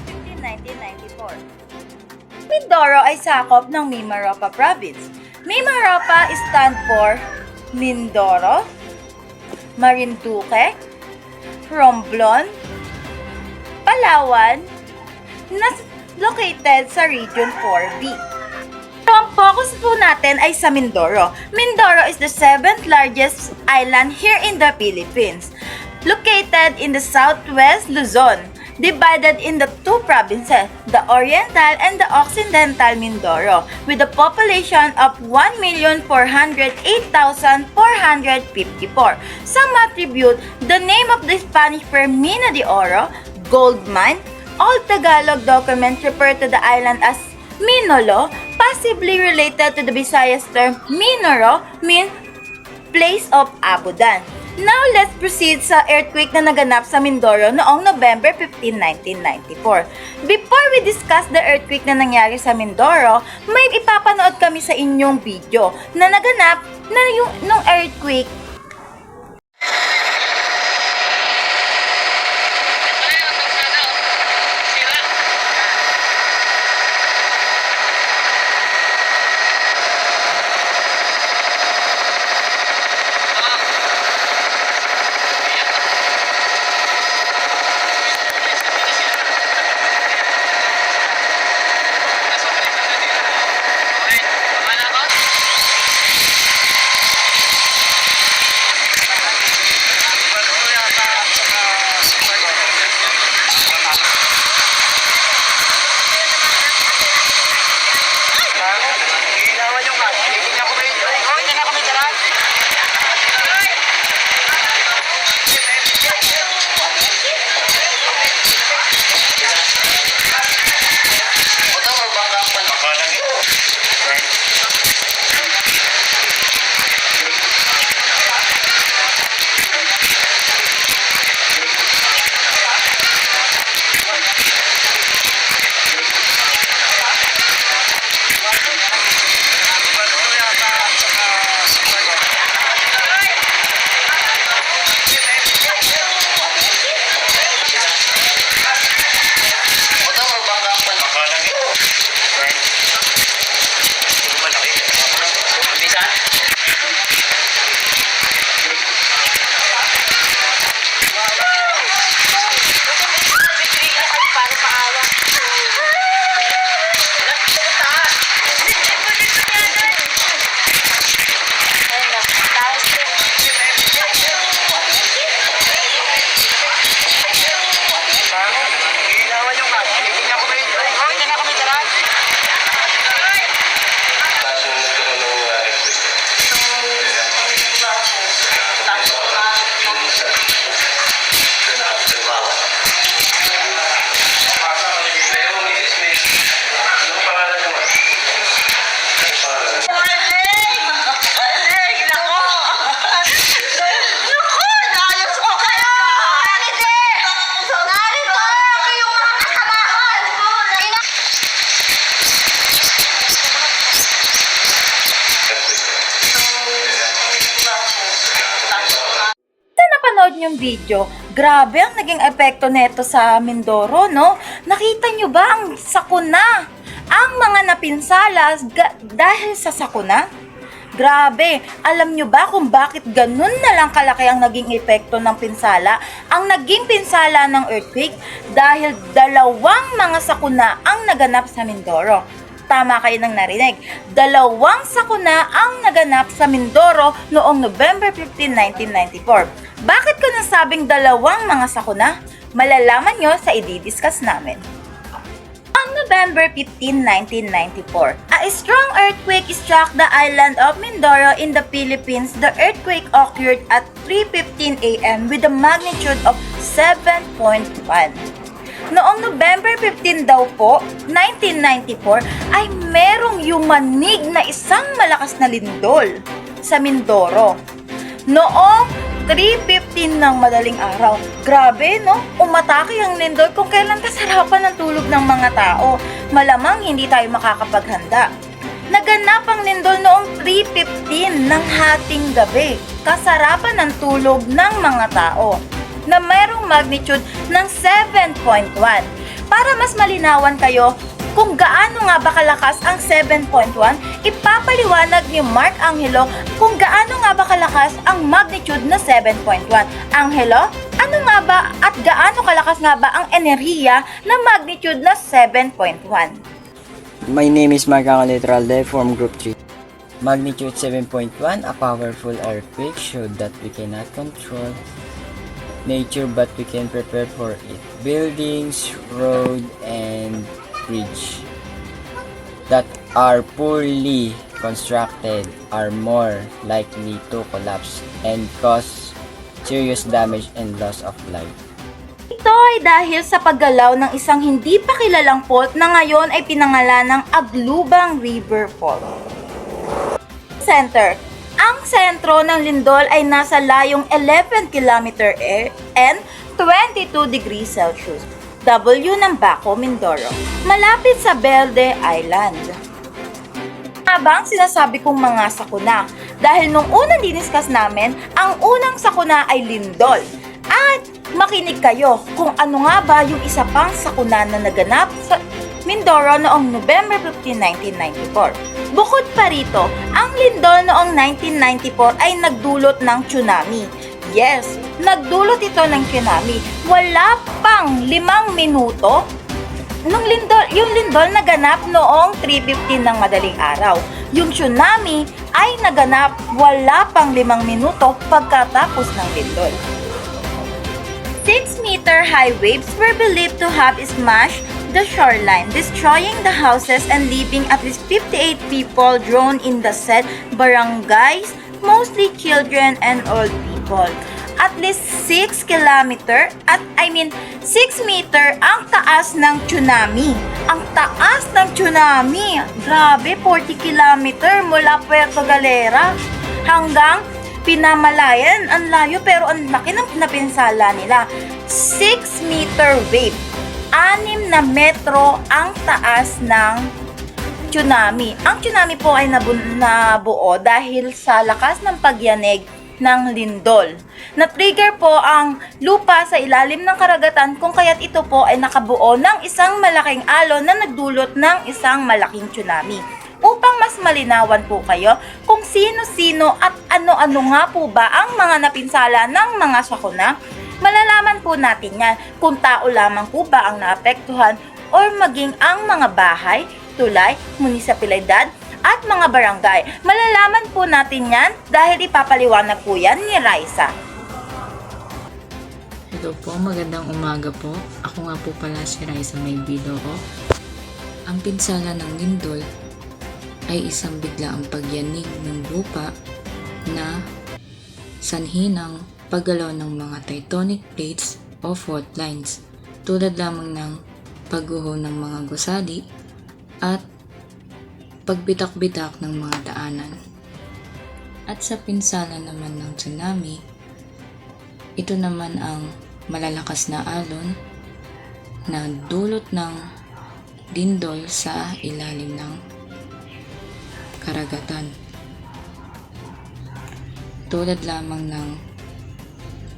15, 1994. Mindoro ay sakop ng Mimaropa Province. Mimaropa stand for Mindoro, Marinduque, Romblon, Palawan, na located sa Region 4B. So, ang focus po natin ay sa Mindoro. Mindoro is the 7th largest island here in the Philippines, located in the southwest Luzon, divided in the two provinces, the Oriental and the Occidental Mindoro, with a population of 1,408,454. Some attribute the name of the Spanish term Mina de Oro, gold mine. All Tagalog documents refer to the island as Minolo, possibly related to the Visayas term Minoro, mean place of abudan. Now, let's proceed sa earthquake na naganap sa Mindoro noong November 15, 1994. Before we discuss the earthquake na nangyari sa Mindoro, may ipapanood kami sa inyong video na naganap na nung earthquake. Yung video, grabe ang naging epekto nito sa Mindoro, no? Nakita nyo ba ang sakuna? Ang mga napinsala dahil sa sakuna? Grabe, alam nyo ba kung bakit ganun na lang kalaki ang naging epekto ng pinsala? Ang naging pinsala ng earthquake dahil dalawang mga sakuna ang naganap sa Mindoro. Tama kayo nang narinig. Dalawang sakuna ang naganap sa Mindoro noong November 15, 1994. Bakit ko nasabing dalawang mga sakuna? Malalaman nyo sa i-discuss namin. On November 15, 1994, a strong earthquake struck the island of Mindoro in the Philippines. The earthquake occurred at 3:15 a.m. with a magnitude of 7.1. Noong November 15 daw po, 1994, ay merong yumanig na isang malakas na lindol sa Mindoro. Noong 3:15 ng madaling araw. Grabe, no? Umatake ang lindol kung kailan kasarapan ng tulog ng mga tao. Malamang hindi tayo makakapaghanda. Naganap ang lindol noong 3:15 ng hating gabi, kasarapan ng tulog ng mga tao. na mayroong magnitude ng 7.1. Para mas malinawan kayo kung gaano nga ba kalakas ang 7.1, ipapaliwanag ni Mark Angelo kung gaano nga ba kalakas ang magnitude na 7.1. Angelo, ano nga ba at gaano kalakas nga ba ang enerhiya ng magnitude na 7.1? My name is Mark Angelo Litralde from Group 3. Magnitude 7.1, a powerful earthquake showed that we cannot control nature but we can prepare for it. Buildings, road, and bridge that are poorly constructed are more likely to collapse and cause serious damage and loss of life. Ito ay dahil sa paggalaw ng isang hindi pa kilalang fault na ngayon ay pinangalan ng Aglubang River Fault. Center. Ang sentro ng lindol ay nasa layong 11 km and 22 degrees Celsius. W ng Baco, Mindoro. Malapit sa Belde Island. Habang sinasabi kong mga sakuna, dahil nung unang diniscuss namin, ang unang sakuna ay lindol. At makinig kayo kung ano nga ba yung isa pang sakuna na naganap sa Mindoro noong November 15, 1994. Bukod pa rito, ang lindol noong 1994 ay nagdulot ng tsunami. Yes, nagdulot ito ng tsunami. Wala pang 5 minuto yung lindol naganap noong 3:15 ng madaling araw. Yung tsunami ay naganap wala pang 5 minuto pagkatapos ng lindol. 6-meter high waves were believed to have smashed the shoreline, destroying the houses and leaving at least 58 people drowned in the said barangays, mostly children and old people. At least 6 meter ang taas ng tsunami. Ang taas ng tsunami. Grabe, 40 kilometer mula Puerto Galera hanggang Pinamalayan. Ang layo pero ang laki ng napinsala nila. 6-meter wave. 6 na metro ang taas ng tsunami. Ang tsunami po ay nabuo dahil sa lakas ng pagyanig ng lindol. Na-trigger po ang lupa sa ilalim ng karagatan kung kaya't ito po ay nakabuo ng isang malaking alon na nagdulot ng isang malaking tsunami. Upang mas malinawan po kayo kung sino-sino at ano-ano nga po ba ang mga napinsala ng mga sakuna, malalaman po natin yan kung tao lamang po ba ang naapektuhan or maging ang mga bahay, tulay, munisipalidad, at mga barangay. Malalaman po natin yan dahil ipapaliwanag po yan ni Raisa. Hello po, magandang umaga po. Ako nga po pala si Raisa Maybido ko. Ang pinsala ng lindol ay isang biglaang pagyanig ng lupa na sanhi ng paggalaw ng mga tectonic plates o fault lines, tulad lamang ng pagguho ng mga gusali at pagbitak-bitak ng mga daanan. At sa pinsala naman ng tsunami, ito naman ang malalakas na alon na dulot ng lindol sa ilalim ng karagatan. Tulad lamang ng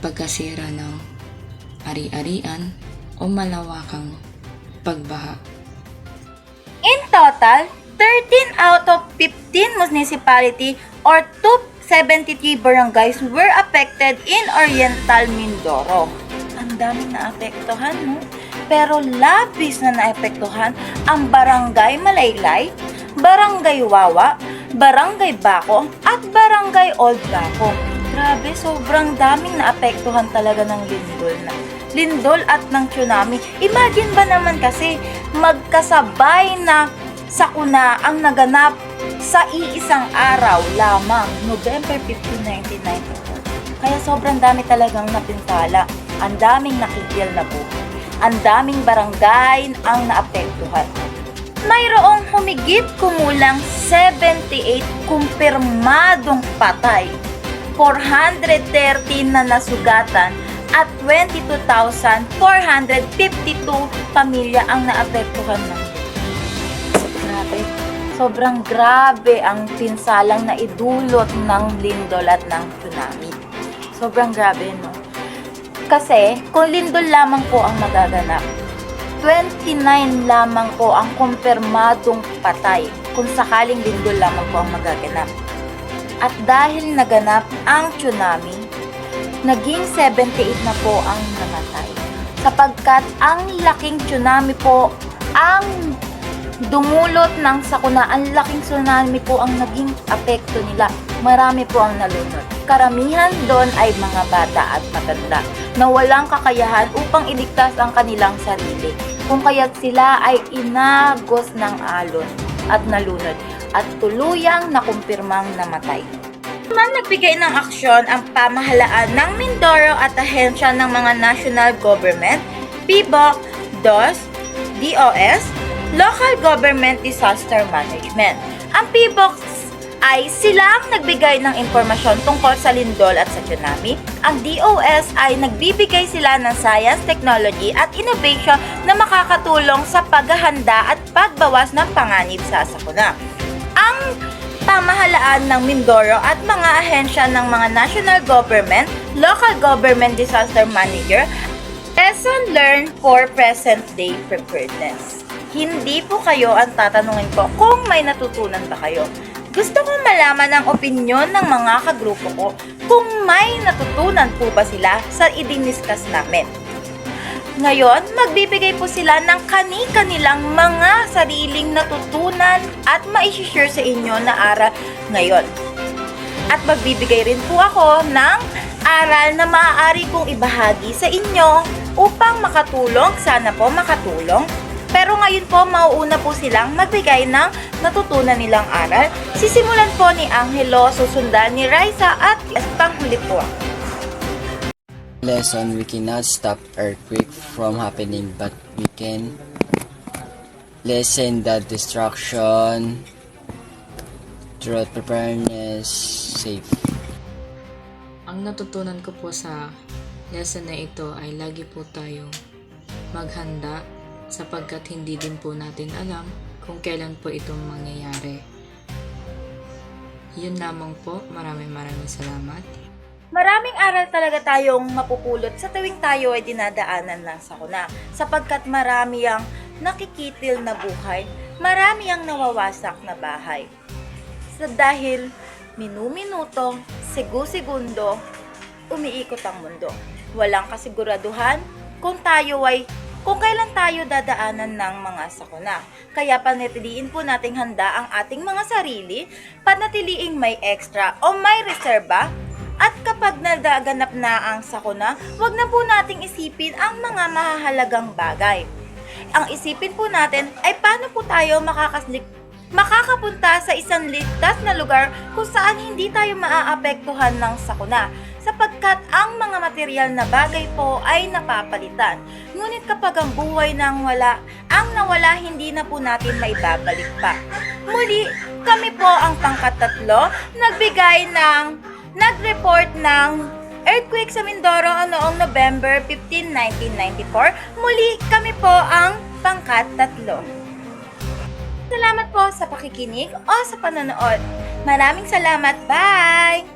pagkasira ng ari-arian o malawakang pagbaha. In total, 13 out of 15 municipality or 273 barangays were affected in Oriental Mindoro. Ang daming naapektuhan, no? Pero labis na naapektuhan ang Barangay Malaylay, Barangay Wawa, Barangay Baco, at Barangay Old Baco. Grabe, sobrang daming naapektuhan talaga ng lindol at ng tsunami. Imagine ba naman kasi magkasabay na sakuna ang naganap sa iisang araw lamang, November 15, 1994. Kaya sobrang dami talagang napinsala. Ang daming nakikil na buhay. Ang daming barangay ang naapektuhan. Mayroong humigit kumulang 78 kumpirmadong patay, 413 na nasugatan, at 22,452 pamilya ang naapektuhan ng grabe. Sobrang grabe ang pinsalang na idulot ng lindol at ng tsunami. Sobrang grabe, no? Kasi kung lindol lamang po ang magaganap, 29 lamang po ang kumpirmadong patay kung sakaling lindol lamang po ang magaganap. At dahil naganap ang tsunami, naging 78 na po ang namatay. Sapagkat ang laking tsunami po ang dumulot ng sakuna, ang laking tsunami po ang naging apekto nila. Marami po ang nalunod. Karamihan doon ay mga bata at matanda na walang kakayahan upang iligtas ang kanilang sarili. Kung kaya't sila ay inagos ng alon at nalunod at tuluyang nakumpirmang namatay. Naman nagbigay ng aksyon ang pamahalaan ng Mindoro at ahensya ng mga national government, PBOC, DOS, DOS, Local Government Disaster Management. Ang PBOC ay silang nagbigay ng impormasyon tungkol sa lindol at sa tsunami. Ang DOS ay nagbibigay sila ng science, technology at innovation na makakatulong sa paghahanda at pagbawas ng panganib sa sakuna. Ang pamahalaan ng Mindoro at mga ahensya ng mga national government, local government disaster manager, lesson learned for present-day preparedness. Hindi po kayo ang tatanungin ko kung may natutunan ba kayo. Gusto kong malaman ang opinyon ng mga kagrupo ko kung may natutunan po ba sila sa idiniskas namin. Ngayon, magbibigay po sila ng kani-kanilang mga sariling natutunan at maishishare sa inyo na aral ngayon. At magbibigay rin po ako ng aral na maaari kong ibahagi sa inyo upang makatulong, sana po makatulong. Pero ngayon po, mauuna po silang magbigay ng natutunan nilang aral. Sisimulan po ni Angelo, susundan ni Raisa at panghuli po. Lesson: we cannot stop earthquake from happening, but we can lessen the destruction through preparedness safe. Ang natutunan ko po sa lesson na ito ay lagi po tayong maghanda sapagkat hindi din po natin alam kung kailan po itong mangyayari. Yun lamang po. Maraming salamat. Maraming aral talaga tayong mapupulot sa tuwing tayo ay dinadaanan ng sakuna. Sapagkat marami ang nakikitil na buhay, marami ang nawawasak na bahay. Dahil minu-minuto, segundo, umiikot ang mundo. Walang kasiguraduhan kung kailan tayo dadaanan ng mga sakuna. Kaya panatiliin po nating handa ang ating mga sarili, panatiliing may extra o may reserba, at kapag nadaganap na ang sakuna, wag na po nating isipin ang mga mahahalagang bagay. Ang isipin po natin ay paano po tayo makakapunta sa isang ligtas na lugar kung saan hindi tayo maaapektuhan ng sakuna. Sapagkat ang mga material na bagay po ay napapalitan. Ngunit kapag ang buhay ang nawala, hindi na po natin maibabalik pa. Muli, kami po ang pangkatatlo, nag-report ng earthquake sa Mindoro noong November 15, 1994. Muli, kami po ang pangkatatlo. Salamat po sa pakikinig o sa panonood. Maraming salamat. Bye!